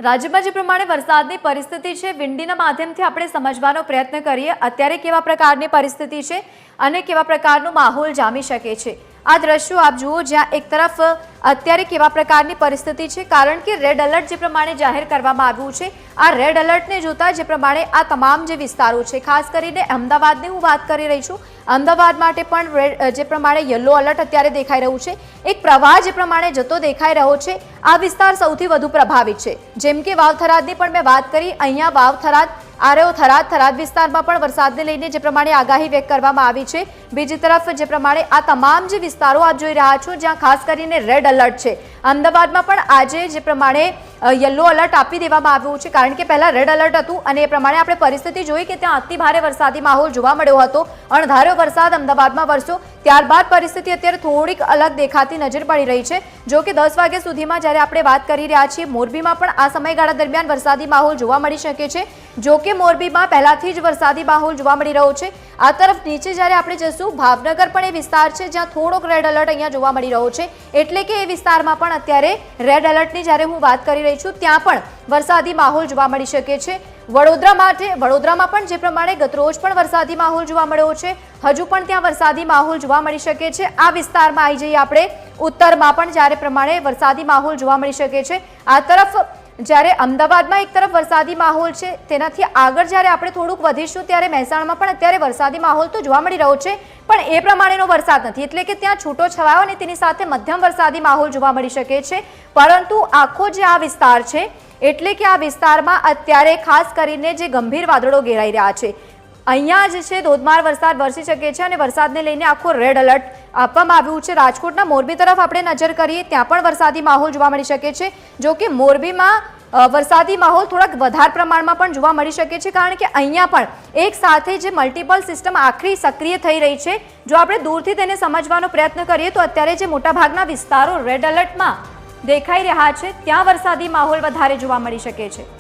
રાજ્યમાં જે પ્રમાણે વરસાદની પરિસ્થિતિ છે વિંડીના માધ્યમથી આપણે સમજવાનો પ્રયત્ન કરીએ અત્યારે કેવા પ્રકારની પરિસ્થિતિ છે અને કેવા પ્રકારનો માહોલ જામી શકે છે। આ દ્રશ્યો આપ જુઓ જ્યાં એક તરફ અત્યારે કેવા પ્રકારની પરિસ્થિતિ છે કારણ કે રેડ એલર્ટ જે પ્રમાણે જાહેર કરવામાં આવ્યું છે આ રેડ એલર્ટને જોતા જે પ્રમાણે આ તમામ જે વિસ્તારો છે ખાસ કરીને અમદાવાદની હું વાત કરી રહી છું અમદાવાદ માટે પણ જે પ્રમાણે યલો એલર્ટ અત્યારે દેખાઈ રહ્યું છે એક પ્રવાહ જે પ્રમાણે જતો દેખાઈ રહ્યો છે આ વિસ્તાર સૌથી વધુ પ્રભાવિત છે જેમ કે વાવ-થરાદની પણ મેં વાત કરી અહીંયા વાવ-થરાદ આરેઓ થરાદ વિસ્તારમાં પણ વરસાદને લઈને જે પ્રમાણે આગાહી વ્યક્ત કરવામાં આવી છે બીજી તરફ જે પ્રમાણે આ તમામ જે વિસ્તારો આપ જોઈ રહ્યા છો જ્યાં ખાસ કરીને રેડ એલર્ટ છે અમદાવાદમાં પણ આજે જે પ્રમાણે યલો એલર્ટ આપી દેવામાં આવ્યું છે કારણ કે પહેલા રેડ એલર્ટ હતું અને એ પ્રમાણે આપણે પરિસ્થિતિ જોઈ કે ત્યાં અતિ ભારે વરસાદી માહોલ જોવા મળ્યો હતો અણધાર્યો વરસાદ અમદાવાદમાં વરસ્યો ત્યારબાદ પરિસ્થિતિ અત્યારે થોડીક અલગ દેખાતી નજર પડી રહી છે જો કે 10 વાગ્યા સુધીમાં જ્યારે આપણે વાત કરી રહ્યા છીએ મોરબીમાં પણ આ સમયગાળા દરમિયાન વરસાદી માહોલ જોવા મળી શકે છે જો કે મોરબીમાં પહેલાથી જ વરસાદી માહોલ જોવા મળી રહ્યો છે આ તરફ નીચે જ્યારે આપણે જશું ભાવનગર પણ એ વિસ્તાર છે જ્યાં થોડોક રેડ એલર્ટ અહીંયા જોવા મળી રહ્યો છે એટલે કે એ વિસ્તારમાં પણ અત્યારે રેડ એલર્ટની જ્યારે હું વાત કરી રહી છું ત્યાં પણ વરસાદી માહોલ જોવા મળી શકે છે વડોદરામાં પણ જે પ્રમાણે ગતરોજ પણ વરસાદી માહોલ જોવા મળ્યો છે હજુ પણ ત્યાં વરસાદી માહોલ જોવા મળી શકે છે આ વિસ્તારમાં આવી જઈએ આપણે ઉત્તરમાં પણ જ્યારે પ્રમાણે વરસાદી માહોલ જોવા મળી શકે છે આ તરફ જ્યારે અમદાવાદમાં એક તરફ વરસાદી માહોલ છે તેનાથી આગળ જ્યારે આપણે થોડુંક વધીશું ત્યારે મહેસાણામાં પણ અત્યારે વરસાદી માહોલ તો જોવા મળી રહ્યો છે પણ એ પ્રમાણેનો વરસાદ નથી એટલે કે ત્યાં છૂટો છવાયો અને તેની સાથે મધ્યમ વરસાદી માહોલ જોવા મળી શકે છે પરંતુ આખો જે આ વિસ્તાર છે એટલે કે આ વિસ્તારમાં અત્યારે ખાસ કરીને જે ગંભીર વાદળો ઘેરાઈ રહ્યા છે અહીંયા જે છે ધોધમાર વરસાદ વરસી શકે છે અને વરસાદને લઈને આખો રેડ એલર્ટ આપવામાં આવ્યું છે રાજકોટના મોરબી તરફ આપણે નજર કરીએ ત્યાં પણ વરસાદી માહોલ જોવા મળી શકે છે જો કે મોરબીમાં વરસાદી માહોલ થોડાક વધારે પ્રમાણમાં પણ જોવા મળી શકે છે કારણ કે અહીંયા પણ એક સાથે જે મલ્ટિપલ સિસ્ટમ આખરી સક્રિય થઈ રહી છે જો આપણે દૂરથી તેને સમજવાનો પ્રયત્ન કરીએ તો અત્યારે જે મોટાભાગના વિસ્તારો રેડ એલર્ટમાં દેખાઈ રહ્યા છે ત્યાં વરસાદી માહોલ વધારે જોવા મળી શકે છે।